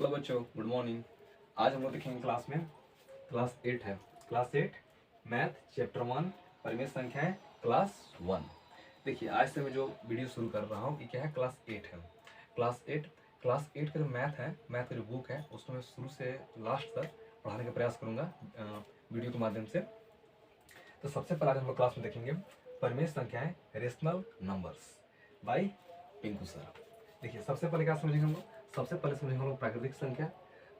Hello बच्चों, good morning. आज हम लोग देखेंगे क्लास 8 है। क्लास 8 मैथ चैप्टर 1 परिमेय संख्याएं क्लास 1। देखिए, आज से मैं जो वीडियो शुरू कर रहा हूँ ये क्या है, क्लास 8 है। क्लास 8 का जो मैथ है, मैथ का जो बुक है उसको मैं शुरू से लास्ट तक पढ़ाने का प्रयास करूँगा वीडियो के माध्यम से। तो सबसे पहले आज हम लोग क्लास में देखेंगे परिमेय संख्याएं rational numbers by Pinku sir. देखिए, सबसे पहले क्या समझेंगे हम लोग, सबसे पहले समझेंगे हम लोग प्राकृतिक संख्या,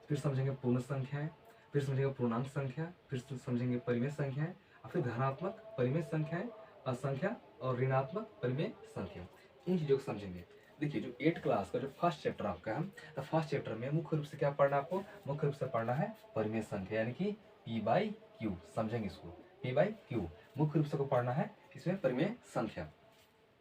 फिर समझेंगे पूर्ण संख्याएं, फिर समझेंगे पूर्णांक संख्या, फिर समझेंगे परिमेय संख्याएं, और फिर धनात्मक परिमेय संख्याएं, असंख्या और ऋणात्मक परिमेय संख्या। इन चीज़ों को समझेंगे। देखिए, जो 8 क्लास का जो फर्स्ट चैप्टर आपका है, तो फर्स्ट चैप्टर में मुख्य रूप से क्या पढ़ना है आपको, मुख्य रूप से पढ़ना है परिमेय संख्या यानी कि P/Q। समझेंगे इसको, P/Q मुख्य रूप से को पढ़ना है, इसमें परिमेय संख्या।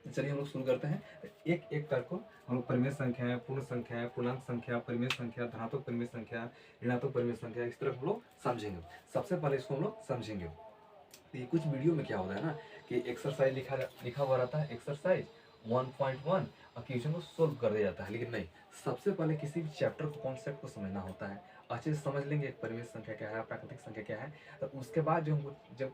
चलिए हम लोग शुरू करते हैं। एक एक करके हम लोग परिमेय संख्या, पूर्ण संख्या, पूर्णांक संख्या, परिमेय संख्या, धनात्मक परिमेय संख्या, ऋणात्मक परिमेय संख्या, इस तरह हम लोग समझेंगे। सबसे पहले इसको हम लोग समझेंगे। तो ये कुछ वीडियो में क्या होता है ना कि एक्सरसाइज लिखा हुआ रहता है, एक्सरसाइज 1.1, और क्वेश्चन को सोल्व कर दिया जाता है। लेकिन नहीं, सबसे पहले किसी भी चैप्टर को, कॉन्सेप्ट को समझना होता है। अच्छे से समझ लेंगे परिमेय संख्या क्या है, प्राकृतिक संख्या क्या है, तो उसके बाद जो हमको जब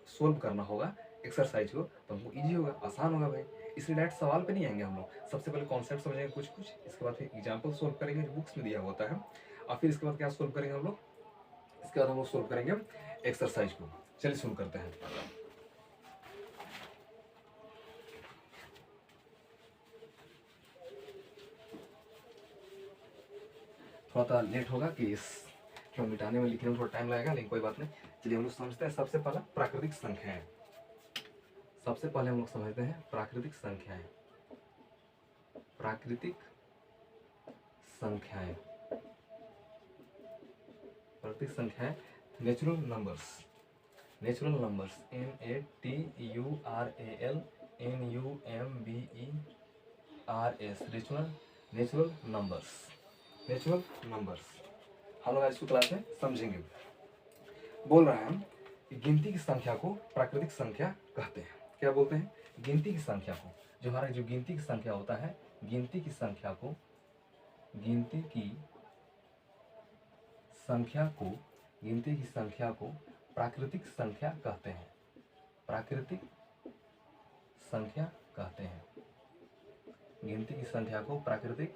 सोल्व करना होगा एक्सरसाइज को, तो हमको ईजी होगा, आसान होगा भाई। इसलिए डायरेक्ट सवाल पे नहीं आएंगे हम लोग। सबसे पहले कॉन्सेप्ट समझेंगे कुछ कुछ, इसके बाद फिर एग्जाम्पल सोल्व करेंगे जो बुक्स में दिया होता है, और फिर इसके बाद क्या सोल्व करेंगे हम लोग, इसके बाद हम लोग सोल्व करेंगे एक्सरसाइज को। चलिए शुरू करते हैं। थोड़ा सा लेट होगा कि इस क्यों मिटाने में, लिखने में थोड़ा टाइम लगेगा, लेकिन कोई बात नहीं। चलिए हम लोग समझते हैं सबसे पहला प्राकृतिक संख्याएं। सबसे पहले हम लोग समझते हैं प्राकृतिक संख्याएं। प्राकृतिक संख्याएं, प्राकृतिक संख्याएं, natural numbers. Natural numbers, NATURALNUMBERS, natural numbers. Natural numbers हम लोग आज इसको क्लास में समझेंगे। बोल रहे हैं कि गिनती की संख्या को प्राकृतिक संख्या कहते हैं। क्या बोलते हैं, गिनती की संख्या को, जो हमारा जो गिनती की संख्या होता है, गिनती की संख्या को, गिनती की संख्या को, गिनती की संख्या को प्राकृतिक संख्या कहते हैं। प्राकृतिक संख्या कहते हैं। गिनती की संख्या को प्राकृतिक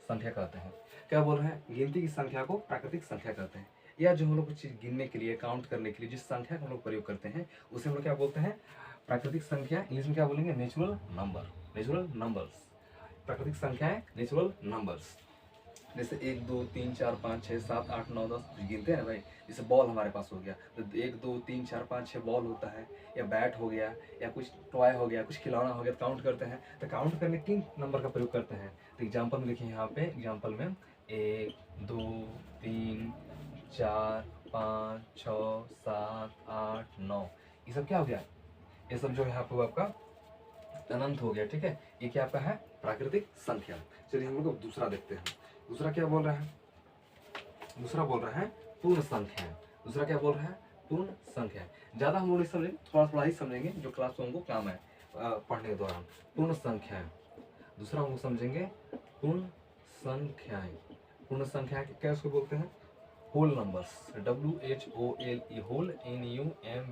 संख्या कहते हैं। क्या बोल रहे हैं, गिनती की संख्या को प्राकृतिक संख्या कहते हैं, या जो हम लोग कुछ चीज गिनने के लिए, काउंट करने के लिए जिस संख्या का हम लोग प्रयोग करते हैं उसे हम लोग क्या बोलते हैं, प्राकृतिक संख्या। इंग्लिश में क्या बोलेंगे, नेचुरल नंबर, नेचुरल नंबर्स। प्राकृतिक संख्याएं नेचुरल नंबर्स। जैसे 1 2 3 4 5 6 7 8 9 10 कुछ गिनते हैं ना भाई। जैसे बॉल हमारे पास हो गया, तो 1 2 3 4 5 6 बॉल होता है, या बैट हो गया, या कुछ टॉय हो गया, कुछ खिलौना हो गया, काउंट करते हैं। तो काउंट करने किन नंबर का प्रयोग करते हैं, तो एग्जाम्पल में देखिए, यहाँ पे एग्जाम्पल में 1 2 3 4 5 6 7 8 9, ये सब क्या हो गया, ये सब जो यहाँ पे आपका अनंत हो गया। ठीक है, ये क्या आपका है, प्राकृतिक संख्या। चलिए हम लोग दूसरा देखते हैं। दूसरा क्या बोल रहा है, दूसरा बोल रहा है पूर्ण संख्या। दूसरा क्या बोल रहा है, पूर्ण संख्या। ज्यादा हम लोग नहीं समझेंगे, थोड़ा थोड़ा ही समझेंगे जो क्लास में हमको काम है पढ़ने के दौरान। पूर्ण संख्याएं, दूसरा हम लोग समझेंगे पूर्ण संख्याएं। पूर्ण संख्या क्या उसको बोलते हैं, whole numbers, WHOLE, whole NUMBERS,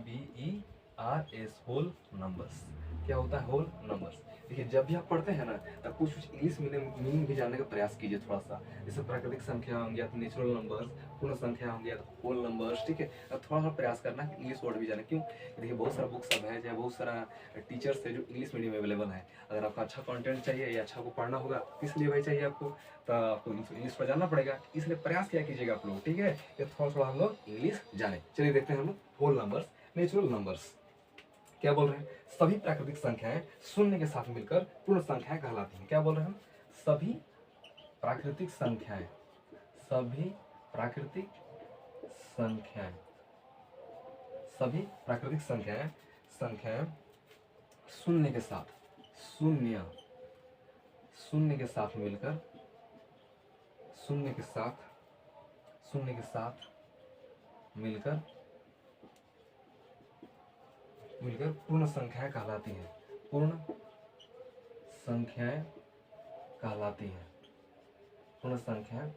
whole numbers. क्या होता है, होल नंबर्स। देखिए, जब भी आप पढ़ते हैं ना, तब कुछ कुछ इंग्लिश मीनिंग भी जानने का प्रयास कीजिए थोड़ा सा। जैसे प्राकृतिक संख्या होंगी तो नेचुरल नंबर्स, पूर्ण संख्या होंगी तो होल नंबर्स। ठीक है, अब थोड़ा सा प्रयास करना कि इंग्लिश वर्ड भी जाने। क्यों, देखिए बहुत सारा बुक सब है, चाहे बहुत सारा टीचर्स है जो इंग्लिश मीडियम अवेलेबल है। अगर आपका अच्छा कंटेंट चाहिए या अच्छा को पढ़ना होगा, किस लिए भाई चाहिए आपको, तो आपको इंग्लिश पर जानना पड़ेगा। इसलिए प्रयास क्या कीजिएगा आप लोग, ठीक है, ये थोड़ा थोड़ा हम लोग इंग्लिश जाने। चलिए देखते हैं हम लोग होल नंबर्स, नेचुरल नंबर्स। क्या बोल रहे हैं, सभी प्राकृतिक संख्याएं शून्य के साथ मिलकर पूर्ण संख्याएं कहलाती हैं। क्या बोल रहे हैं, सभी प्राकृतिक संख्याएं, सभी प्राकृतिक संख्याएं, सभी प्राकृतिक संख्याएं, संख्याएं शून्य के साथ, शून्य, शून्य के साथ मिलकर, शून्य के साथ, शून्य के साथ मिलकर, मिलकर पूर्ण संख्याएं कहलाती हैं। पूर्ण संख्याएं कहलाती हैं, पूर्ण संख्याएं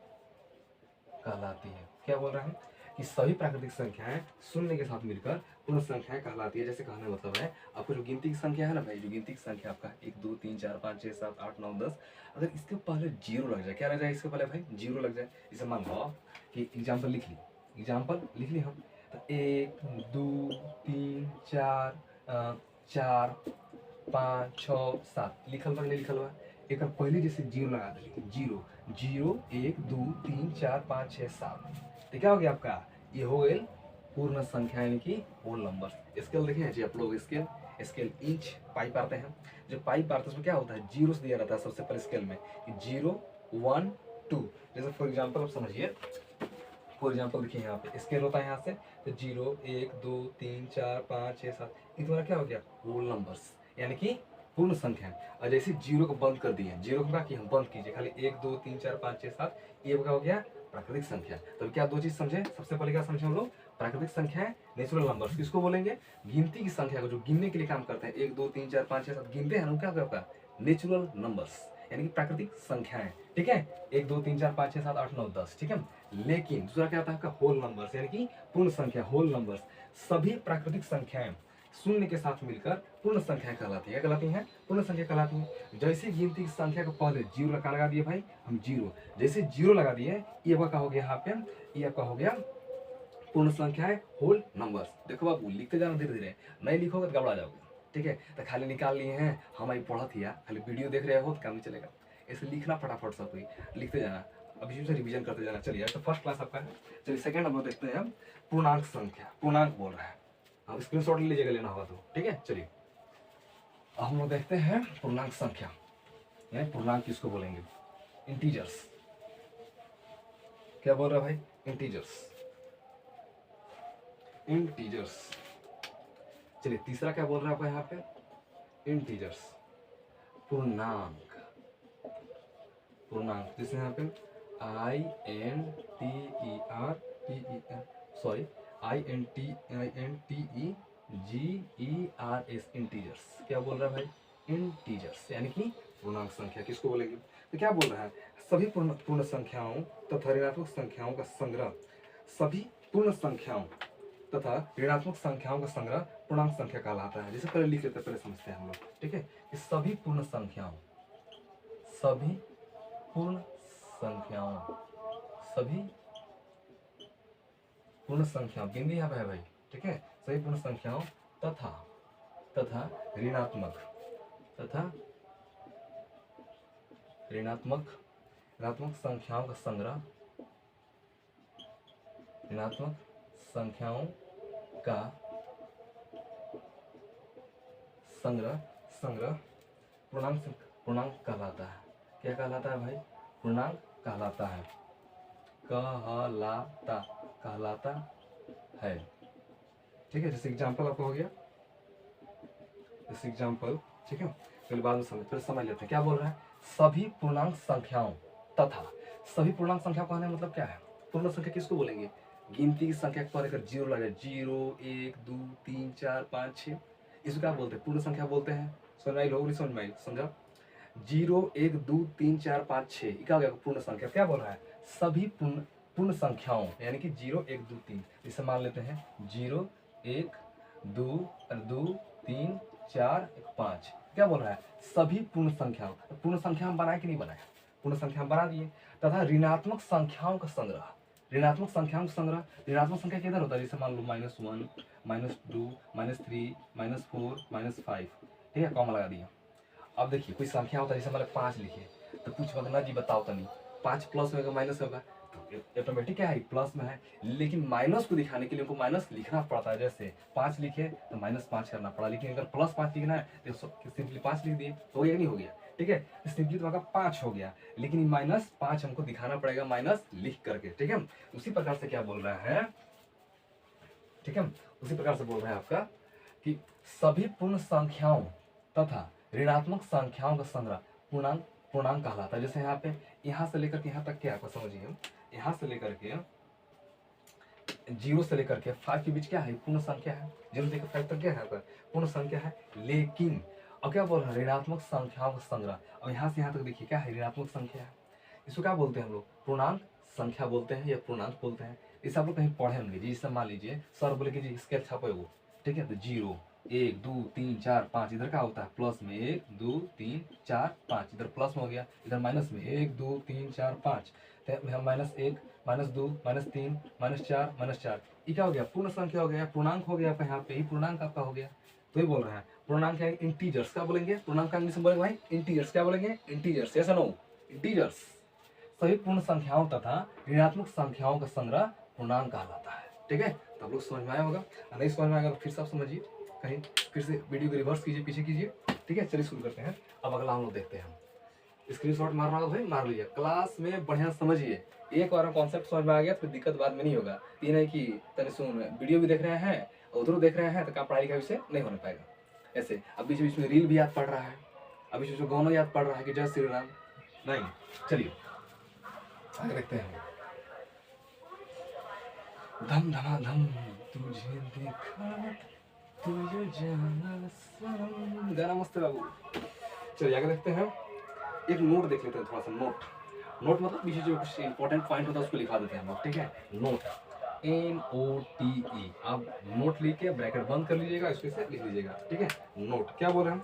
कहलाती है। क्या बोल रहा है कि सभी प्राकृतिक संख्याएं शून्य के साथ मिलकर पूर्ण संख्याएं कहलाती है। जैसे कहने मतलब है आपको जो गिनती की संख्या है ना भाई, जो गिनती की संख्या आपका 1 2 3 4 5 6 7 8 9 10, अगर इसके पहले जीरो लग जाए, क्या लग जाए इसके पहले भाई, जीरो लग जाए। जैसे मान लो कि एग्जाम्पल लिख ली, एग्जाम्पल लिख ली हम, तो 1 2 3 4 4 5 6 7 लिखल बा नहीं लिखल बा, एक पहले जैसे जीरो लगा दिली, जीरो 0 1 2 3 4 5 6 7, तो क्या हो गया आपका, ये हो गए पूर्ण संख्या यानी कि होल नंबर। स्केल देखें जी आप लोग, स्केल स्केल इंच पाई पाते हैं, जो पाई पाते हैं उसमें क्या होता है, जीरो से दिया रहता है सबसे पहले स्केल में, 0 1 2। जैसे फॉर एग्जाम्पल आप समझिए, फॉर एग्जाम्पल देखिए यहाँ पे स्केल होता है यहाँ से, तो 0 1 2 3 4 5 6 7, ये तुम्हारा क्या हो गया, होल नंबर्स यानी कि पूर्ण संख्या। और जैसे जीरो को बंद कर दिए, जीरो को क्या किया हम बंद कीजिए, खाली 1 2 3 4 5 6 7, ये क्या हो गया, प्राकृतिक संख्या। तो क्या दो चीज समझे, सबसे पहले क्या समझे हम लोग, प्राकृतिक संख्या है नेचुरल नंबर्स, किसको बोलेंगे, गिनती की संख्या को जो गिनने के लिए काम करते हैं, 1 2 3 4 5 6 7 गिनते हैं, क्या होगा, नेचुरल नंबर्स यानी कि प्राकृतिक संख्याएं। ठीक है, 1 2 3 4 5 6 7 8 9 10, ठीक है। लेकिन दूसरा क्या आता है आपका, होल नंबर्स यानी कि पूर्ण संख्या, होल नंबर्स। सभी प्राकृतिक संख्याएं शून्य के साथ मिलकर पूर्ण संख्या कहलाती है, कहलाती हैं पूर्ण संख्या कहलाती है। जैसे गिनती की संख्या को पहले जीरो लगा दिए भाई हम, जीरो जैसे जीरो लगा दिए, ये आपका हो गया यहाँ पे, ये आपका हो गया पूर्ण संख्या है, होल नंबर्स। देखो बाबू लिखते जाना धीरे धीरे, नहीं लिखोगे तो गड़बड़ा जाओगे। ठीक है, तो खाली निकाल लिए हैं हमारी पढ़त ही, खाली वीडियो देख रहे हो तो काम नहीं चलेगा, ऐसे लिखना फटाफट सब कोई लिखते जाना, अभी से रिवीजन करते जाना। चलिए तो फर्स्ट क्लास आपका है। चलिए सेकंड नंबर देखते हैं हम, पूर्णांक संख्या, पूर्णांक बोल रहा है, आप स्क्रीनशॉट ले लीजिएगा लेना होगा तो। ठीक है, चलिए अब हम लोग देखते हैं पूर्णांक संख्या, यानी पूर्णांक किसको बोलेंगे, इंटीजर्स। क्या बोल रहा है भाई, इंटीजर्स, इंटीजर्स। चलिए तीसरा क्या बोल रहा है आपका यहाँ पे, इंटीजर्स, पूर्णांक, पूर्णांक जैसे यहाँ पे INTERS, इंटीजर्स। क्या बोल रहा है भाई, इंटीजर्स यानी कि पूर्णांक संख्या, किसको बोलेंगे, तो क्या बोल रहा है, सभी पूर्ण संख्याओं तथा ऋणात्मक संख्याओं का संग्रह, सभी पूर्ण संख्याओं तथा ऋणात्मक संख्याओं का संग्रह पूर्णांक संख्या कहलाता है। जैसे पहले लिख लेते हैं, पहले समझते हैं हम लोग। ठीक है, कि सभी पूर्ण संख्याओं, सभी पूर्ण संख्याओं, सभी पूर्ण संख्याओं, बिंदी यहाँ पे है भाई। ठीक है, सभी पूर्ण संख्याओं तथा तथा ऋणात्मक, तथा ऋणात्मक ऋणात्मक संख्याओं का संग्रह, ऋणात्मक संख्याओं का संग्रह, संग्रह पूर्णांक, पूर्णांक कहलाता है। क्या कहलाता है भाई, पूर्णांक कहलाता है, कहलाता, कहलाता है। ठीक है, जैसे एग्जाम्पल आपको हो गया, जैसे एग्जाम्पल। ठीक है, पहले बाद में समझ, फिर समझ लेते हैं क्या बोल रहा है, सभी पूर्णांक संख्याओं तथा, सभी पूर्णांक संख्या कहने मतलब क्या है, पूर्ण संख्या किसको बोलेंगे, गिनती की संख्या पर अगर जीरो लगा, 0 1 2 3 4 5 6, इसको क्या बोलते हैं, पूर्ण संख्या बोलते हैं। समझ में आई लोग, नहीं समझ में आई, समझा, 0 1 2 3 4 5 6 क्या हो गया, पूर्ण संख्या। क्या बोल रहा है, सभी पूर्ण संख्याओं यानी कि 0 1 2 3, इसे मान लेते हैं 0 1 2 2 3 4 5। क्या बोल रहा है, सभी पूर्ण संख्याओं, पूर्ण संख्या हम बनाए कि नहीं बनाए, पूर्ण संख्या हम बना दिए, तथा ऋणात्मक संख्याओं का संग्रह, ऋणात्मक संख्याओं का संग्रह, ऋणात्मक संख्या किधर होता है, जैसे मान लो -1 -2 -3 -4 -5। ठीक है, कॉमा लगा दिया। अब देखिए कोई संख्या होता है, जैसे मैंने 5 लिखे, तो कुछ ना जी बताओ तो नहीं, 5 प्लस होगा माइनस होगा, तो ऑटोमेटिक क्या है, प्लस में है, लेकिन माइनस को दिखाने के लिए उनको माइनस लिखना पड़ता है। जैसे 5 लिखे तो -5 करना पड़ा, लेकिन अगर +5 लिखना है तो सिंपली 5 लिख दिए, तो हो गया नहीं हो गया। ठीक है, सिंपली तो 5 हो गया, लेकिन -5 हमको दिखाना पड़ेगा माइनस लिख करके। ठीक है, उसी प्रकार से क्या बोल रहा है, ठीक है, उसी प्रकार से बोल रहा है आपका कि सभी पूर्ण संख्याओं तथा ऋणात्मक संख्याओं का संग्रह पूर्णांक, पूर्णांक कहलाता है। जैसे यहाँ पे, यहाँ से लेकर के यहाँ तक क्या आपको समझिए, यहाँ से लेकर के 0 से लेकर के 5 के बीच क्या है, पूर्ण संख्या है। 0 से लेकर 5 तक क्या है आपका, पूर्ण संख्या है। लेकिन अब क्या बोल रहा है, ऋणात्मक संख्याओं का संग्रह। और यहाँ से यहाँ तक देखिए क्या है, ऋणात्मक संख्या है। इसको क्या बोलते हैं हम लोग, पूर्णांक संख्या बोलते हैं या पूर्णांक बोलते हैं। इसे आप लोग कहीं पढ़े होंगे, जैसे मान लीजिए सर बोले कि जी स्केल छापो वो, ठीक है, तो 0 1 2 3 4 5 इधर क्या होता है प्लस में 1 2 3 4 5, इधर प्लस में हो गया, इधर माइनस में 1 2 3 4 5, तो -1 -2 -3 -4 ये क्या हो गया, पूर्ण संख्या हो गया, पूर्णांक हो गया आपका, यहाँ पे ही पूर्णांक आपका हो गया। तो ये बोल रहे हैं पूर्णांक है इंटीजर्स, क्या बोलेंगे पूर्णांक का इंग्लिश में बोलेंगे भाई इंटीजर्स, क्या बोलेंगे इंटीजर्स, ऐसा नो इंटीजर्स। सभी पूर्ण संख्याओं तथा ऋणात्मक संख्याओं का संग्रह पूर्णांक कहलाता है। ठीक है, तो आप लोग समझ में आया होगा, नहीं समझ में आएगा तो फिर से आप समझिए, कहीं फिर से वीडियो को रिवर्स कीजिए, पीछे कीजिए। ठीक है, चलिए शुरू करते हैं। अब अगला हम लोग देखते हैं, स्क्रीनशॉट मारना होगा भाई मार लीजिए, क्लास में बढ़िया समझिए, एक बार कॉन्सेप्ट समझ में आ गया फिर दिक्कत बाद में नहीं होगा। ये नहीं कि तने सुन वीडियो भी देख रहे हैं उधर देख रहे हैं तो क्या पढ़ाई का विषय नहीं होने पाएगा। ऐसे अब बीच बीच में रील भी याद पड़ रहा है, अभी जो गाना याद पड़ रहा है कि जय श्री राम, नहीं। चलिए आगे देखते हैं। धम धमाधम तुझे देखा तुझे जाना सनम, गाना मस्त है बाबू। चलिए आगे देखते हैं, एक नोट देख लेते हैं थोड़ा सा। नोट मतलब पीछे जो कुछ इंपॉर्टेंट पॉइंट होता है उसको लिखा देते हैं हम लोग। ठीक है, नोट NOTE, आप नोट लिख के ब्रैकेट बंद कर लीजिएगा, इसको से लिख लीजिएगा। ठीक है, नोट क्या बोल रहे हैं,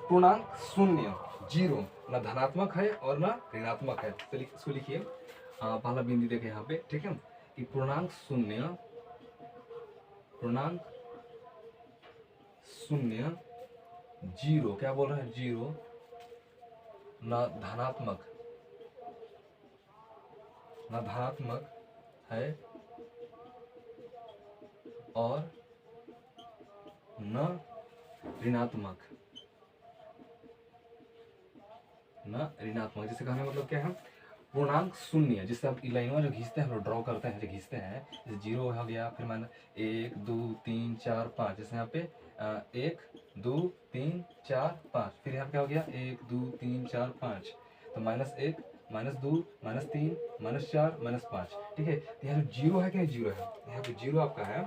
पूर्णांक शून्य 0 न धनात्मक है और न ऋणात्मक है। तो इसको लिखिए, पहला बिंदु देखे यहाँ पे। ठीक है, कि पूर्णांक शून्य 0 क्या बोल रहे हैं 0 न धनात्मक है और न ऋणात्मक जिससे कहने मतलब क्या है, पूर्णांक शून्य जिससे आप लाइनों जो खींचते हैं हम लोग ड्रॉ करते हैं, जो खींचते हैं जैसे 0 हो गया, फिर मान 1 2 3 4 5, जैसे यहाँ पे 1 2 3 4 5, फिर यहाँ पे क्या हो गया 1 2 3 4 5, तो -1 -2 -3 -4 -5। ठीक है, तो यहाँ जो 0 है कि नहीं 0 है, यहाँ पे 0 आपका है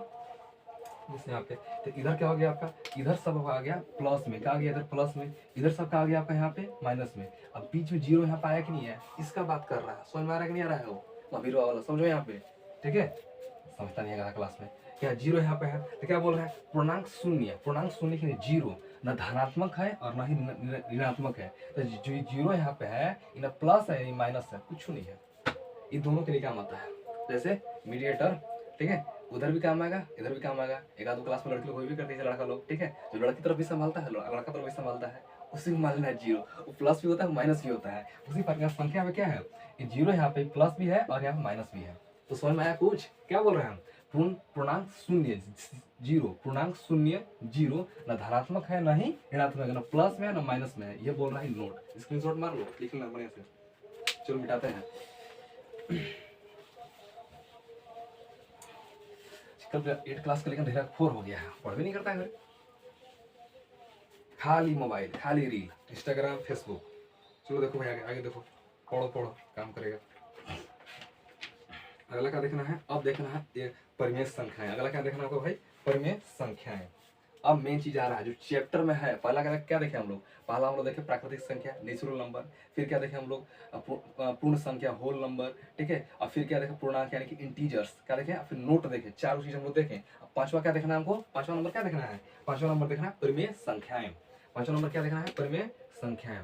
जैसे यहाँ पे, तो इधर क्या हो गया आपका, इधर सब आ गया प्लस में, क्या आ गया इधर प्लस में, इधर सब क्या आ गया आपका यहाँ पे माइनस में। अब बीच में 0 यहाँ पे आया कि नहीं है, इसका बात कर रहा है, समझ में आ रहा है कि नहीं आ रहा है वो अभी वाला, समझो यहाँ पे। ठीक है, समझता नहीं है क्लास में क्या 0 यहाँ पे है, तो क्या बोल रहा है पूर्णांक शून्य के लिए 0 न धनात्मक है और न ही ऋणात्मक है। तो जो 0 यहाँ पे है न प्लस है न माइनस है, कुछ नहीं है, ये दोनों के लिए काम आता है। जैसे मीडिएटर, ठीक है, उधर भी काम आएगा इधर भी काम आएगा। एक आध क्लास में लड़के लोग भी करते हैं, लड़का लोग, ठीक है, जो लड़की तरफ भी संभालता है लड़का तरफ भी संभालता है, उसी को मान लेना है 0, वो प्लस भी होता है माइनस भी होता है। उसी प्रकार संख्या में क्या है, 0 यहाँ पे प्लस भी है और यहाँ पे माइनस भी है। तो समझ में आया कुछ, क्या बोल रहे हैं हम, पूर्णांक शून्य 0, पूर्णांक शून्य 0 न धनात्मक है न ही ऋणात्मक है, न प्लस में है न माइनस में है, ये बोल रहा है नोट। स्क्रीनशॉट मार लो, लिख लेना बढ़िया से। चलो मिटाते हैं। कल 8 क्लास का लेकिन धीरे 4 हो गया है, पढ़ भी नहीं करता है, खाली मोबाइल, खाली रील, इंस्टाग्राम, फेसबुक। चलो देखो भाई आगे देखो, पढ़ो काम करेगा। अगला क्या देखना है, अब देखना है ये परिमेय संख्याएं। अगला क्या देखना होगा भाई, परिमेय संख्याएं। अब मेन चीज आ रहा है जो चैप्टर में है। पहला क्या देखे हम लोग, पहला हम लोग देखे प्राकृतिक संख्या नेचुरल नंबर, फिर क्या देखे हम लोग पूर्ण संख्या होल नंबर, ठीक है, और फिर क्या देखे पूर्णांक यानी कि इंटीजर्स, क्या देखे, फिर नोट देखे, चारों चीज हम लोग देखें। अब पांचवा क्या देखना है हमको, पांचवा नंबर क्या देखना है, पांचवा नंबर देखना है परिमेय संख्याएं। पांचवा नंबर क्या देखना है, परिमेय संख्याएं,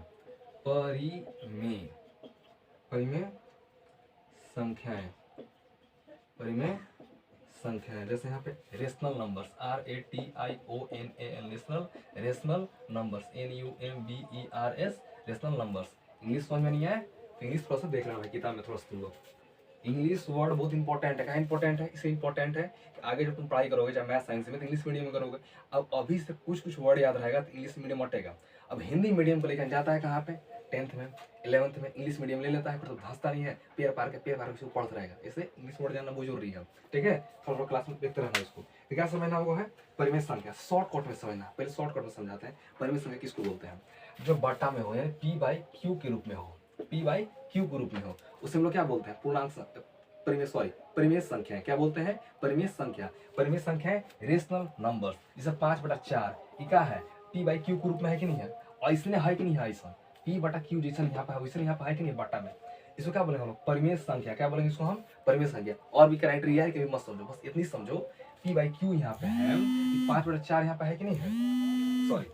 परिमेय संख्याएं, परिमेय संख्याएं। जैसे यहाँ पे rational numbers, RATIONAL, rational numbers, NUMBERS, rational numbers. English समझ में नहीं आया तो इंग्लिश थोड़ा सा देख रहा है किताब में, थोड़ा सा तुम लोग इंग्लिश वर्ड बहुत इंपॉर्टेंट है। क्या इंपॉर्टेंट है, इससे इंपॉर्टेंट है कि आगे जब तुम पढ़ाई करोगे चाहे मैथ साइंस में तो इंग्लिश मीडियम में करोगे। अब अभी से कुछ वर्ड याद रहेगा तो इंग्लिश मीडियम हटेगा। अब हिंदी मीडियम को लेकर जाता है कहाँ पे, 10th में 11th में इंग्लिश मीडियम ले लेता है, फिर तो धंसता नहीं है, पेड़ पार के पढ़ता रहेगा। इससे इंग्लिश वर्ड जानना बहुत जरूरी है। ठीक है, थोड़ा क्लास में देखते रहना इसको। तो क्या समझना होगा है परिमेय संख्या, शॉर्टकट में समझना। पहले शॉर्टकट में समझाते हैं परिमेय संख्या किसको बोलते हैं, जो बट्टा में हो यानी P/Q के रूप में हो, P/Q के रूप में हो, उसे हम लोग क्या बोलते हैं, पूर्णांक परिमेय संख्या। क्या बोलते हैं, परिमेय संख्या। परिमेय संख्या रेशनल नंबर्स, जैसे 5/4 ये क्या है, P/Q के रूप में है कि नहीं है, और इसलिए है कि नहीं है, ऐसा P/Q जैसा यहाँ पे है वैसे यहाँ पे है कि नहीं बट्टा में, इसको क्या बोलेंगे हम लोग, परिमेय संख्या। क्या बोलेंगे इसको हम, परिमेय संख्या। और भी क्राइटेरिया है कि मत समझो, बस इतनी समझो पी बाई क्यू यहाँ पे है, 5/4 यहाँ पे है कि नहीं है, सॉरी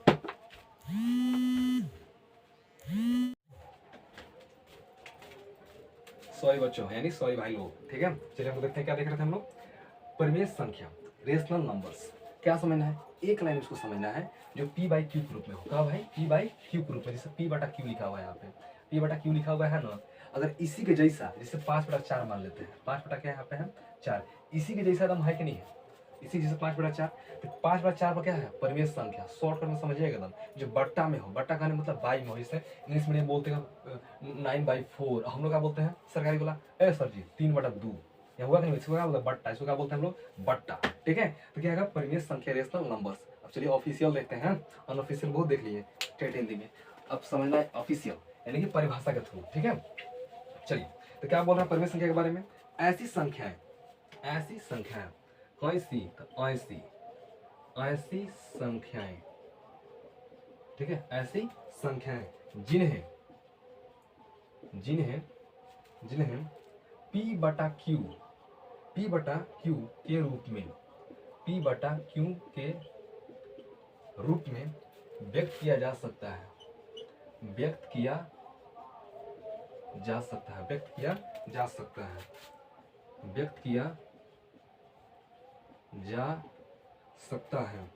सॉरी बच्चों, यानी सॉरी भाई लोग, ठीक है। चलिए हम देखते हैं क्या देख रहे थे हम लोग, परिमेय संख्या, रेशनल नंबर्स। क्या समझना है, एक लाइन उसको समझना है जो पी बाई क्यू के रूप में होगा भाई, पी बाई क्यू के रूप में, जैसे पी बटा क्यू लिखा हुआ है यहाँ पे, पी बटा क्यू लिखा हुआ है ना, अगर इसी के जैसा, जैसे 5/4 मान लेते हैं, 5 बटा क्या यहाँ पे है 4, इसी के जैसा एकदम है कि नहीं है, इसी जैसे 5/4, तो 5/4 पर क्या है, परिमेय संख्या, शॉर्टकट में समझिएगा एकदम, जो बट्टा में हो, बट्टा कहने मतलब बाई में हो, जैसे इंग्लिश मीडियम बोलते हैं 9/4, हम लोग क्या बोलते हैं सरकारी बोला, ए सर जी 3/2, या हुआ कि नहीं, इसको क्या बोलते हैं बट्टा, इसको क्या बोलते हैं हम लोग बट्टा, ठीक है। तो क्या है परिमेय संख्या, रेशनल नंबर्स। अब चलिए ऑफिशियल देखते हैं, अनऑफिशियल बहुत देख लिए टेट हिंदी में, अब समझना है ऑफिशियल यानी कि परिभाषा के थ्रू, ठीक है। चलिए तो क्या बोल रहा है परिमेय संख्या के बारे में, ऐसी संख्याएं, ऐसी संख्याएं, ऐसी तो ऐसी, ऐसी संख्याएं, ठीक है, ऐसी संख्याएं जिन्हें, जिन्हें, जिन्हें P बटा Q, P बटा Q के रूप में, P बटा Q के रूप में व्यक्त किया जा सकता है, व्यक्त किया जा सकता है, व्यक्त किया जा सकता है, व्यक्त किया जा सकता है,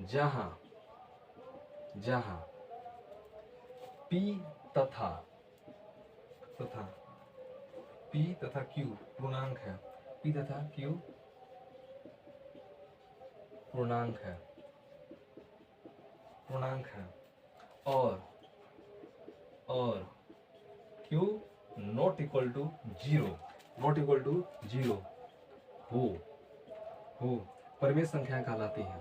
जहां, जहां P तथा, तथा P तथा Q पूर्णांक है, P तथा Q पूर्णांक है, पूर्णांक है, और Q not equal to 0, not equal to 0 हो परिमेय संख्याएं कहलाती हैं,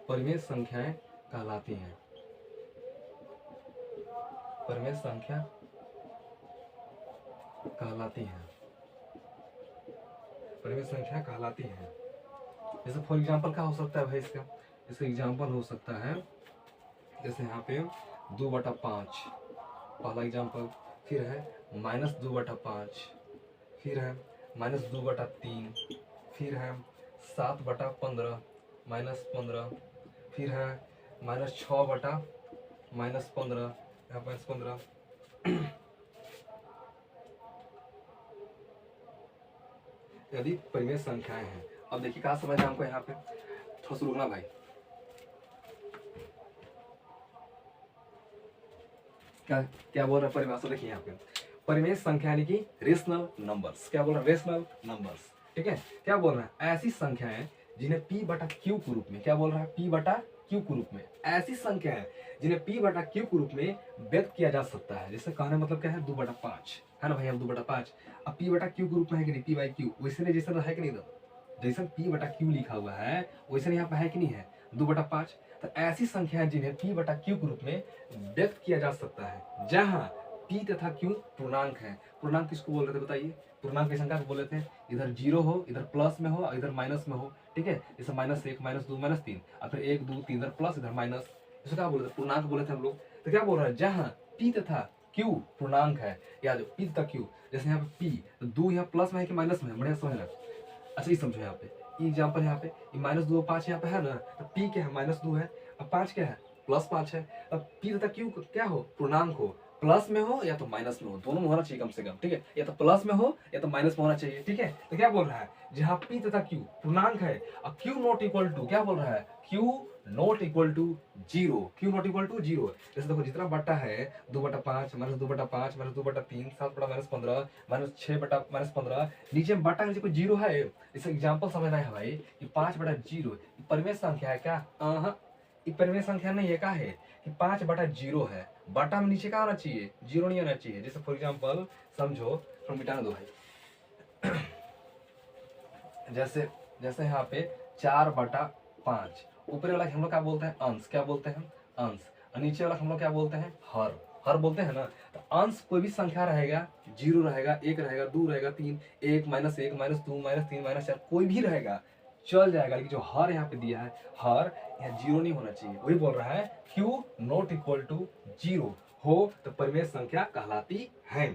परिमेय संख्याएं कहलाती हैं, परिमेय संख्या कहलाती हैं, परिमेय संख्या कहलाती है। जैसे फॉर एग्जांपल क्या हो सकता है भाई इसका, इसका एग्जांपल हो सकता है जैसे यहाँ पे 2/5 पहला एग्जांपल, फिर है -2/5, फिर है -2/3, फिर है 7/15 -15, फिर है -6/-15 -15, यदि परिमेय संख्याएं हैं। अब देखिए कहा समझ है हमको, यहाँ पे थोड़ा सा रुकना भाई, क्या क्या बोल रहा है परिभाषा, देखिए यहाँ पे परिमेय संख्या यानी कि रेशनल नंबर्स, क्या बोल रहा है रेशनल नंबर्स, ठीक है। क्या बोल रहा है, ऐसी संख्याएं जिन्हें P बटा Q के रूप में, क्या बोल रहा है P बटा Q के रूप में, ऐसी संख्याएं जिन्हें P बटा Q के रूप में व्यक्त किया जा सकता है, जैसे कहने मतलब क्या है 2/5 है ना भाई, अब 2/5 अब P बटा Q के रूप में है कि नहीं, P बाई Q वैसे नहीं, जैसा है कि नहीं, जैसा P बटा Q लिखा हुआ है वैसे यहाँ पे है कि नहीं है 2/5। तो ऐसी संख्या जिन्हें P बटा Q के रूप में व्यक्त किया जा सकता है, जहां P तथा Q पूर्णांक है। पूर्णांक किसको बोल रहे थे बताइए, पूर्णांक की संख्या को बोल रहे थे, इधर 0 हो, इधर प्लस में हो, इधर माइनस में हो, ठीक है। जैसे -1 -2 -3 और फिर 1 2 3 इधर प्लस इधर माइनस, इसको क्या बोले थे, पूर्णांक बोले थे हम लोग। तो क्या बोल रहा है, जहां P तथा Q पूर्णांक है, याद P तथा Q, जैसे यहाँ पे P तो 2 यहाँ प्लस में है कि माइनस में है, बढ़िया समझना। अच्छा ये समझो यहाँ पे एग्जाम्पल, यहाँ पे -2 5 यहाँ पे है ना, तो P क्या है -2 है, अब 5 क्या है +5 है। अब P तथा Q क्या हो, पूर्णांक हो, प्लस में हो या तो माइनस में हो, दोनों में होना चाहिए कम से कम, ठीक है, या तो प्लस में हो या तो माइनस में होना चाहिए, ठीक है। तो क्या बोल रहा है, जहां P तथा Q पूर्णांक है और Q नॉट इक्वल टू, क्या बोल रहा है, Q not equal to 0, Q not equal to 0। जैसे देखो जितना बट्टा है 2/5 -2/5 -2/3 7/-15 -6/-15, नीचे में बट्टा नीचे कोई 0 है, इसे एग्जांपल समझना है भाई कि 5/0 परिमेय संख्या है क्या, ये परिमेय संख्या नहीं है, क्या है कि 5/0 है, बटा में नीचे क्या होना चाहिए 0 नहीं होना चाहिए। जैसे फॉर एग्जांपल समझो, थोड़ा मिटाना दो भाई, जैसे जैसे यहाँ पे 4/5, ऊपर वाला हम लोग क्या बोलते हैं अंश, क्या बोलते हैं अंश, और नीचे वाला हम लोग क्या बोलते हैं हर, हर बोलते हैं ना। तो अंश कोई भी संख्या रहेगा, 0 रहेगा, 1 रहेगा, 2 रहेगा, 3 1 -1 -2 -3 -4 कोई भी रहेगा चल जाएगा, लेकिन जो हर यहाँ पे दिया है, हर यहाँ 0 नहीं होना चाहिए, वही बोल रहा है Q नॉट इक्वल टू 0, हो तो परिमेय संख्या कहलाती है।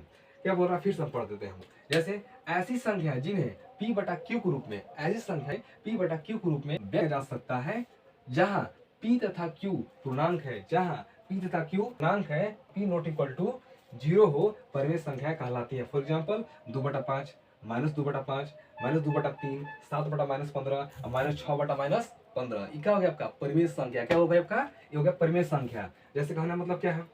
क्या बोल रहा है, फिर से हम पढ़ देते हैं। जैसे ऐसी संख्या जिन्हें p बटा क्यू के रूप में, ऐसी संख्या p बटा क्यू के रूप में व्यक्त किया जा सकता है जहां p तथा q पूर्णांक है, जहां p तथा q पूर्णांक है, p नॉट इक्वल टू 0 हो, परिमेय संख्या कहलाती है। फॉर एग्जाम्पल 2/5, -2/5, -2/3, 7/-15, -6/-15, ये क्या हो गया आपका परिमेय संख्या। क्या हो गया आपका, ये हो गया परिमेय संख्या। जैसे कहना मतलब क्या है,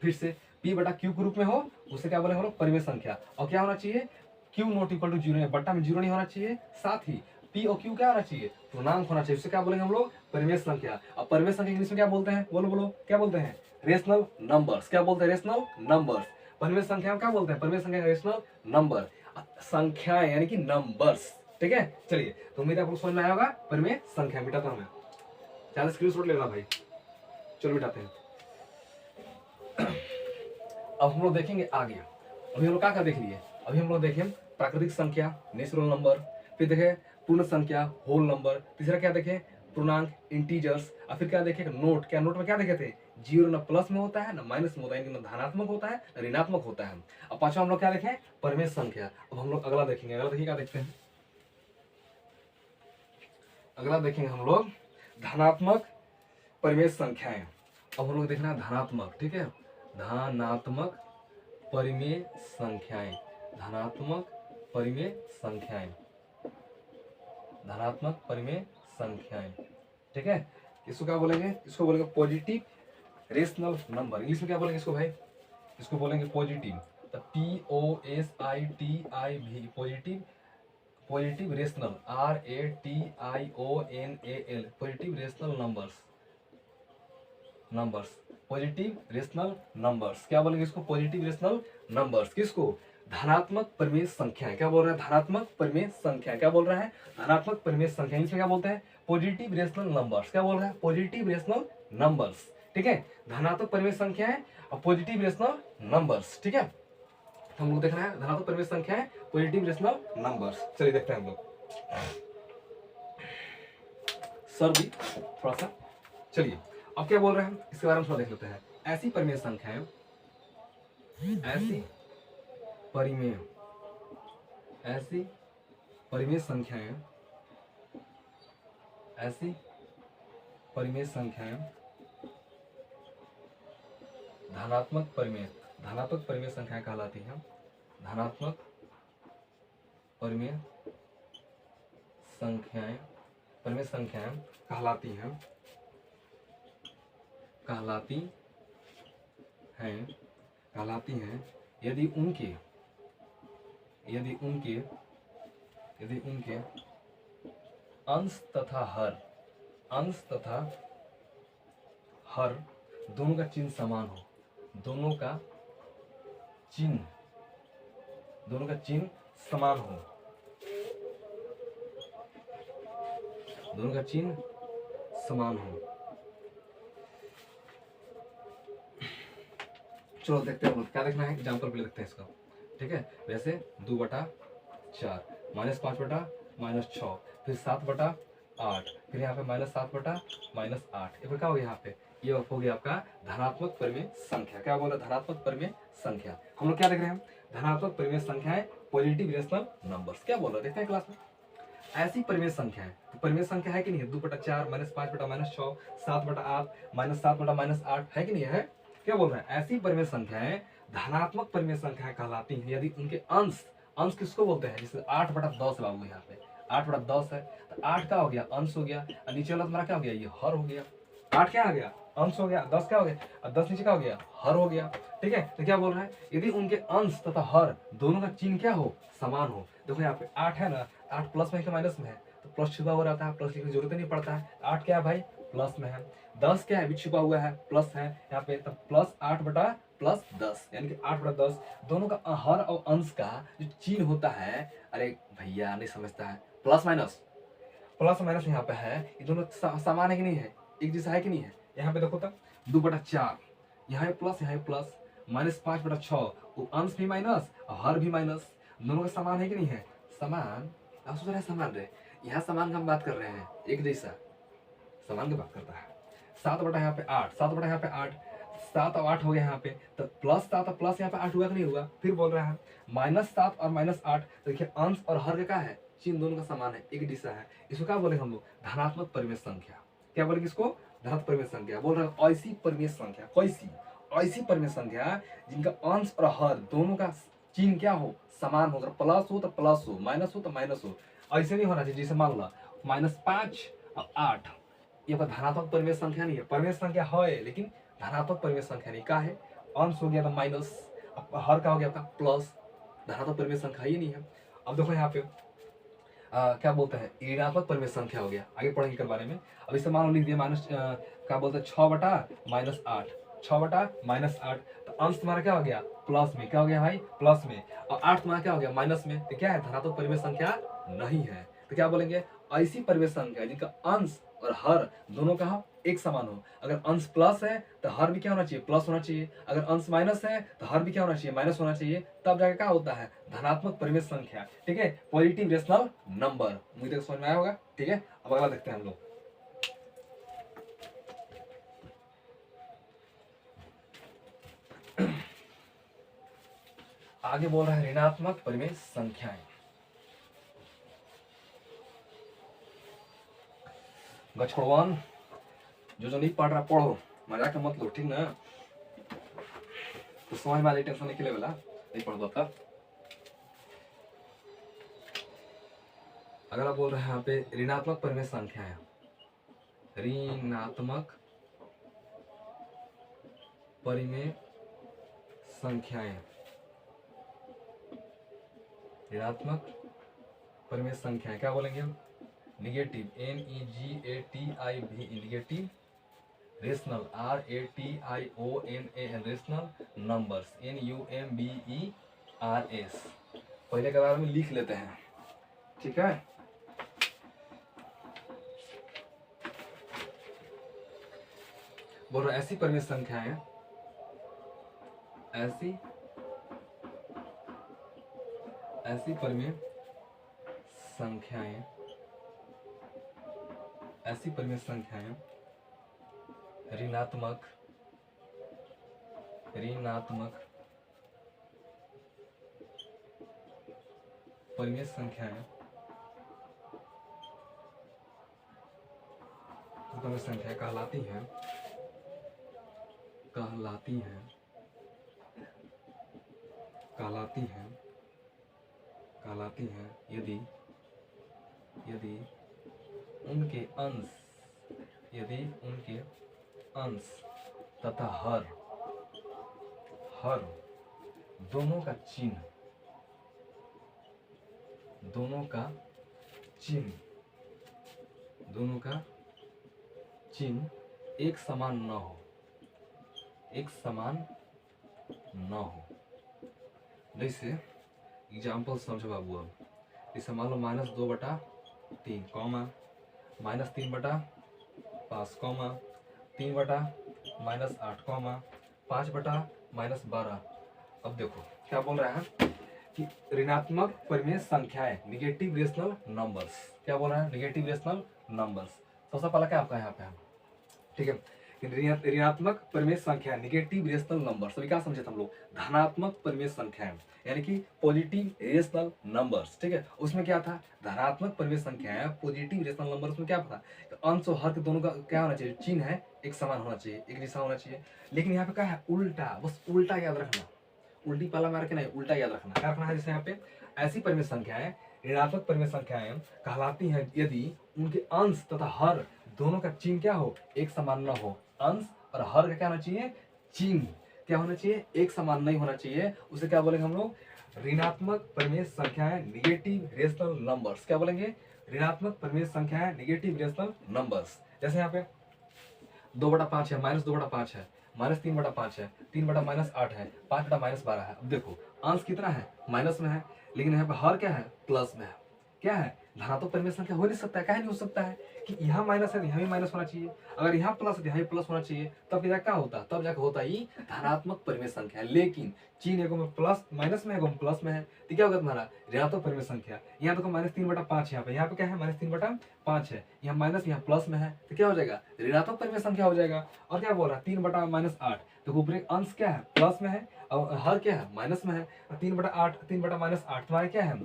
फिर से p बटा q के रूप में हो, उसे क्या बोले हम लोग, परिमेय संख्या। और क्या होना चाहिए, q नॉट इक्वल टू 0 है, बट्टा में 0 नहीं होना चाहिए, साथ ही p और q क्या होना चाहिए, पूर्णांक होना चाहिए, उसे क्या बोलेंगे हम लोग, परिमेय संख्या। अब परिमेय संख्या इंग्लिश में क्या बोलते हैं, बोलो बोलो क्या बोलते हैं, रेशनल नंबर्स। क्या बोलते हैं, रेशनल नंबर्स। परिमेय संख्या क्या बोलते हैं, परिमेय संख्या रेशनल नंबर, संख्याएं यानी कि नंबर्स। ठीक है, चलिए तो उम्मीद है आपको समझ में आया होगा। परिमेय संख्या मिटाता हूं मैं, ज्यादा स्क्रीनशॉट लेना भाई। चलो मिटाते हैं। अब हम लोग देखेंगे आगे। अभी हम लोग क्या देख लिए, अभी हम लोग देखें प्राकृतिक संख्या, नेचुरल नंबर, फिर देखें पूर्ण संख्या, होल नंबर, तीसरा क्या देखें, पूर्णांक, इंटीजर्स, और फिर क्या देखें, नोट। क्या नोट में क्या देखे थे, जीरो न प्लस में होता है, न माइनस में होता है, न धनात्मक होता है, न ऋणात्मक होता है। अब पांचवा हम लोग क्या देखें, परिमेय संख्या। अब हम लोग अगला देखेंगे, अगला देखिए क्या देखते हैं, अगला देखेंगे हम लोग धनात्मक परिमेय संख्याएं। अब हम लोग देखना है धनात्मक, ठीक है, धनात्मक परिमेय संख्याएं, धनात्मक परिमेय संख्याएं, धनात्मक परिमेय संख्याएं। ठीक है, इसको क्या बोलेंगे, इसको बोलेंगे पॉजिटिव रेशनल नंबर। इंग्लिश में क्या बोलेंगे इसको भाई, इसको बोलेंगे पॉजिटिव, तो POSITIV, positive, positive rational, RATIONAL, positive rational numbers, numbers, positive rational numbers. क्या बोलेंगे इसको, पॉजिटिव रेशनल नंबर्स। किसको, धनात्मक परिमेय संख्याएं। क्या बोल रहा है, धनात्मक परिमेय संख्या। क्या बोल रहा है, धनात्मक परिमेय संख्या। इसमें क्या बोलते हैं, पॉजिटिव रेशनल नंबर्स। क्या बोल रहा है, पॉजिटिव रेशनल नंबर्स। ठीक है, धनात्मक परिमेय संख्या है और पॉजिटिव रेशनल नंबर्स। ठीक है, हम लोग देख रहे हैं धनात्मक परिमेय संख्या है, पॉजिटिव रेशनल नंबर्स। चलिए देखते हैं हम लोग, सर भी थोड़ा सा। चलिए अब क्या बोल रहे हैं इसके बारे में थोड़ा देख लेते हैं। ऐसी परिमेय संख्याएं, ऐसी परिमेय, ऐसी परिमेय संख्याएं, ऐसी परिमेय संख्याएं धनात्मक परिमेय, धनात्मक परिमेय संख्याएं कहलाती हैं, धनात्मक परिमेय संख्याएं, परिमेय संख्याएं कहलाती हैं, कहलाती हैं, कहलाती हैं यदि उनके, यदि उनके, यदि उनके अंश तथा हर, अंश तथा हर दोनों का चिन्ह समान हो, दोनों का चिन्ह, दोनों का चिन्ह समान हो, दोनों का चिन्ह समान हो। चलो देखते हैं क्या देखना है, एग्जाम्पल पे देखते हैं इसका। ठीक है, वैसे 2/4, -5/-6, फिर 7/8, फिर यहाँ पे -7/-8, ये क्या हो गया यहाँ पे, ये हो गया आपका धनात्मक परिमेय संख्या। क्या बोल रहे हैं, धनात्मक परिमेय संख्या। हम लोग क्या देख रहे हैं, धनात्मक परिमेय संख्याएं, पॉजिटिव रेशनल नंबर्स। क्या बोल रहे हैं, देखते हैं क्लास में। ऐसी परिमेय संख्या है, तो परिमेय संख्या है कि नहीं है, 2/4, -5/-6, 7/8, -7/-8 है कि नहीं है। क्या बोल रहे हैं, ऐसी परिमेय संख्याएं धनात्मक परिमेय संख्याएं कहलाती हैं यदि उनके अंश, अंश किसको बोलते हैं, जैसे 8/10 बाबू, यहाँ पे 8/10 है, तो 8 का हो गया अंश हो गया, और नीचे वाला तुम्हारा क्या हो गया, ये हर हो गया। 8 क्या आ गया, अंश हो गया, 10 क्या हो गया, और 10 नीचे क्या हो गया, हर हो गया। ठीक है, तो क्या बोल रहा है, यदि उनके अंश तथा हर दोनों का चिन्ह क्या हो, समान हो। देखो यहाँ पे 8 है ना, 8 प्लस में है कि माइनस में है, तो प्लस छुपा हुआ रहता है, प्लस लिखने की जरूरत नहीं पड़ता है। 8 क्या है भाई, प्लस में है। 10 क्या है, भी छुपा हुआ है, प्लस है यहाँ पे, तो +8/+10, यानी कि 8/10। दोनों का हर और अंश का जो चिन्ह होता है, अरे भैया नहीं समझता है, प्लस माइनस, प्लस माइनस यहाँ पे है, ये दोनों समान है कि नहीं है, एक जैसा है कि नहीं है। यहाँ पे देखो तो 2/4, यहाँ है प्लस, यहाँ है प्लस, -5/6, वो अंश भी माइनस और हर भी माइनस, दोनों का समान है कि नहीं है, समान। आप सोच रहे हैं समान रहे, यहाँ समान का हम बात कर रहे हैं, एक जैसा समान की बात करता है। 7/8, 7/8, 7 और 8 हो गया यहाँ पे, तो +7 और प्लस यहाँ पे 8 हुआ कि नहीं हुआ। फिर बोल रहा है -7 और -8, तो देखिए अंश और हर का क्या है, चिन्ह दोनों का समान है, एक दिशा है। इसको क्या बोलेंगे हम लोग, धनात्मक परिमेय संख्या। क्या बोलेंगे इसको, धनात्मक परिमेय संख्या। बोल रहे हैं ऐसी परिमेय संख्या, कैसी, ऐसी परिमेय संख्या जिनका अंश और हर दोनों का चिन्ह क्या हो, समान हो। अगर प्लस हो तो प्लस हो, माइनस हो तो माइनस हो। ऐसे नहीं होना चाहिए जैसे मान लो -5 और 8, ये धनात्मक परिमेय संख्या नहीं है। परिमेय संख्या है लेकिन धनात्मक परिमेय संख्या नहीं। का है, अंश हो गया था माइनस, हर का हो गया था प्लस, धनात्मक परिमेय संख्या ही नहीं है। अब देखो यहाँ पे क्या बोलते हैं, ऋणात्मक परिमेय संख्या हो गया। आगे पढ़ेंगे के बारे में। अब इसे मान लो लिख दिया माइनस क्या बोलते हैं 6/-8, 6/-8, तो अंश तुम्हारा क्या हो गया, प्लस में। क्या हो गया भाई, प्लस में। और 8 तुम्हारा क्या हो गया, माइनस में। तो क्या है, धनात्मक परिमेय संख्या नहीं है। तो क्या बोलेंगे, ऐसी परिमेय संख्या जिनका अंश और हर दोनों का एक समान हो। अगर अंश प्लस है तो हर भी क्या होना चाहिए, प्लस होना चाहिए। अगर अंश माइनस है तो हर भी क्या होना चाहिए, माइनस होना चाहिए। तब जाकर क्या होता है, धनात्मक परिमेय संख्या। ठीक है, पॉजिटिव रेशनल नंबर। मुझे समझ में आया होगा। ठीक है, अब अगला देखते हैं हम लोग। आगे बोल रहा है ऋणात्मक परिमेय संख्याएं। गछड़वन, जो नहीं पढ़ रहा पढ़ो, मजाक मत लो, ठीक ना। तो समझ में आ जाए, टेंशन नहीं के वाला नहीं पढ़ दो तब। अगर आप बोल रहे हैं यहाँ पे ऋणात्मक परिमेय संख्याएं, ऋणात्मक परिमेय संख्याएं, ऋणात्मक परिमेय संख्याएं क्या बोलेंगे हम, negative, NEGATIV, negative, rational, RATIONAL, rational, numbers, NUMBERS। पहले के बारे में लिख लेते हैं, ठीक है। बोलो ऐसी परिमेय संख्याएं, ऐसी परिमेय संख्याएं, ऐसी परिमेय संख्याएं ऋणात्मक परिमेय संख्याएं, परिमेय संख्याएं कहलाती हैं यदि उनके अंश तथा हर दोनों का चिन्ह एक समान न हो। जैसे एग्जाम्पल समझो बाबू। अब जैसे मान लो -2/3, -3/5, -3/-8, -5/-12। अब देखो क्या बोल रहा है कि ऋणात्मक परिमेय संख्याएं, निगेटिव रेशनल नंबर्स। क्या बोल रहा है, निगेटिव रेशनल नंबर्स। सबसे पहला क्या आपका यहाँ पे है, ठीक है। ऋणात्मक परिमेय संख्या, निगेटिव रेशनल नंबर्स। अभी क्या समझे हम लोग, धनात्मक परिमेय संख्याएं यानी कि पॉजिटिव रेशनल नंबर्स। ठीक है, उसमें क्या था, धनात्मक परिमेय संख्याएं पॉजिटिव रेशनल नंबर्स में क्या था, अंश और हर के दोनों का क्या होना चाहिए, चिन्ह है एक समान होना चाहिए, एक दिशा होना चाहिए। लेकिन यहाँ पे क्या है, उल्टा, बस उल्टा याद रखना, उल्टी पाला मार के नहीं, उल्टा याद रखना। क्या रखना है, जैसे यहाँ पे ऐसी परिमेय संख्याएं, ऋणात्मक परिमेय संख्याएं कहलाती हैं यदि उनके अंश तथा हर दोनों का चिन्ह क्या हो, एक समान न हो। अंश और हर का क्या होना चाहिए, चिन्ह क्या होना चाहिए, एक समान नहीं होना चाहिए। उसे क्या बोलेंगे हम लोग, ऋणात्मक परिमेय संख्याएं, निगेटिव रेशनल नंबर्स। क्या बोलेंगे, ऋणात्मक परिमेय संख्याएं, निगेटिव रेशनल नंबर्स। जैसे यहाँ पे 2/5 है, -2/5 है, -3/5 है, 3/-8 है, 5/-12 है। अब देखो अंश कितना है, माइनस में है, लेकिन यहाँ पे हर क्या है, प्लस में है। क्या है, धनात्मक परिमेय संख्या हो नहीं सकता है, कहे नहीं हो सकता है कि यहाँ माइनस है तो यहाँ भी माइनस होना चाहिए, अगर यहाँ प्लस है तो यहाँ भी प्लस होना चाहिए, तब क्या होता है, तब जाकर होता ही धनात्मक परिमेय संख्या है। लेकिन चीन एगो में प्लस माइनस में, एगो में प्लस में है, तो क्या होगा तुम्हारा ऋणात्मक परिमेय संख्या। यहाँ देखो -3/5 यहाँ पे क्या है, -3/5 है, यहाँ माइनस यहाँ प्लस में है, तो क्या हो जाएगा ऋणात्मक परिमेय संख्या हो जाएगा। और क्या बोल रहा है 3/-8, देखो ऊपर एक अंश क्या है प्लस में है और हर क्या है माइनस में है, 3/8 3/-8 तुम्हारा क्या है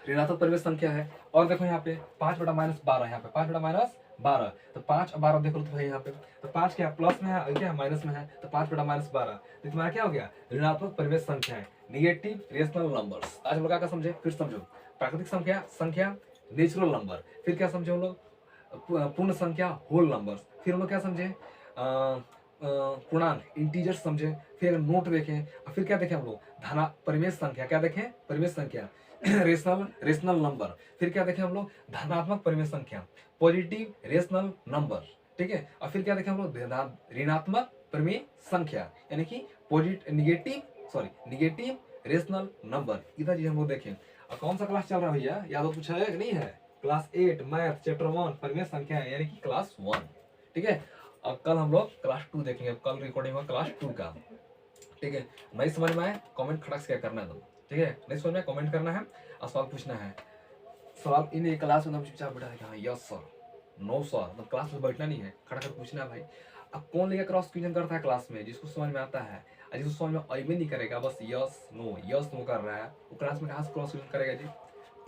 ऋणात्मक परिमेय संख्या है। और देखो यहाँ पे 5/-12, यहाँ पे 5/-12, तो 5 और 12 देखो तो भाई यहाँ पे, तो 5 क्या प्लस में है और क्या माइनस में है, तो 5/-12, तो तुम्हारा क्या हो गया ऋणात्मक परिमेय संख्या है, निगेटिव रेशनल नंबर्स। आज हम लोग क्या समझे, फिर समझो, प्राकृतिक संख्या नेचुरल नंबर, फिर क्या समझे हम लोग पूर्ण संख्या होल नंबर्स, फिर हम लोग क्या समझे पूर्णांक इंटीजर्स समझे, फिर नोट देखें, और फिर क्या देखें हम लोग धना परिमेय संख्या, क्या देखें परिमेय संख्या रेशनल नंबर, फिर क्या देखें हम लोग धनात्मक परिमेय संख्या पॉजिटिव रेशनल नंबर, ठीक है। और फिर क्या देखें हम लोग ऋणात्मक परिमेय संख्या यानी कि निगेटिव रेशनल नंबर, इधर चीज हम लोग देखें। और कौन सा क्लास चल रहा है भैया, याद पूछा है कि नहीं है, क्लास 8 मैथ चैप्टर 1 परिमेय संख्या है यानी कि क्लास 1, ठीक है। और कल हम लोग क्लास 2 देखेंगे, कल रिकॉर्डिंग होगा क्लास 2 का, ठीक है। नहीं समझ में आए कमेंट खटक से क्या करना है तुम, ठीक है, नहीं समझ में कमेंट करना है और सवाल पूछना है। सवाल इन क्लास में चुपचाप बैठा है कि हाँ यस सर नो सर, मतलब क्लास में बैठना नहीं है, खड़ा कर पूछना है भाई। अब कौन लेकर क्रॉस क्वेश्चन करता है क्लास में, जिसको समझ में आता है, और जिसको समझ में अइबे नहीं करेगा, बस यस नो कर रहा है, वो क्लास में कहाँ से क्रॉस क्वेश्चन करेगा जी।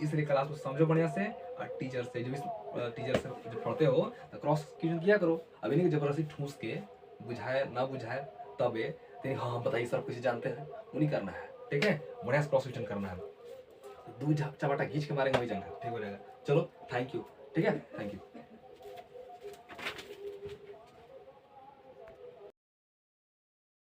इसलिए क्लास में समझो बढ़िया से, और टीचर से जब पढ़ते हो तो क्रॉस क्वेश्चन किया करो। अभी नहीं जबरदस्ती ठूस के बुझाए ना बुझाए तब हाँ बताइए सर किसी जानते हैं, वो नहीं करना है, ठीक है, बढ़िया से क्रॉस क्वेश्चन करना है, दूध चपाटा खींच के मारेंगे वही जंग ठीक हो जाएगा। चलो थैंक यू, ठीक है, थैंक यू।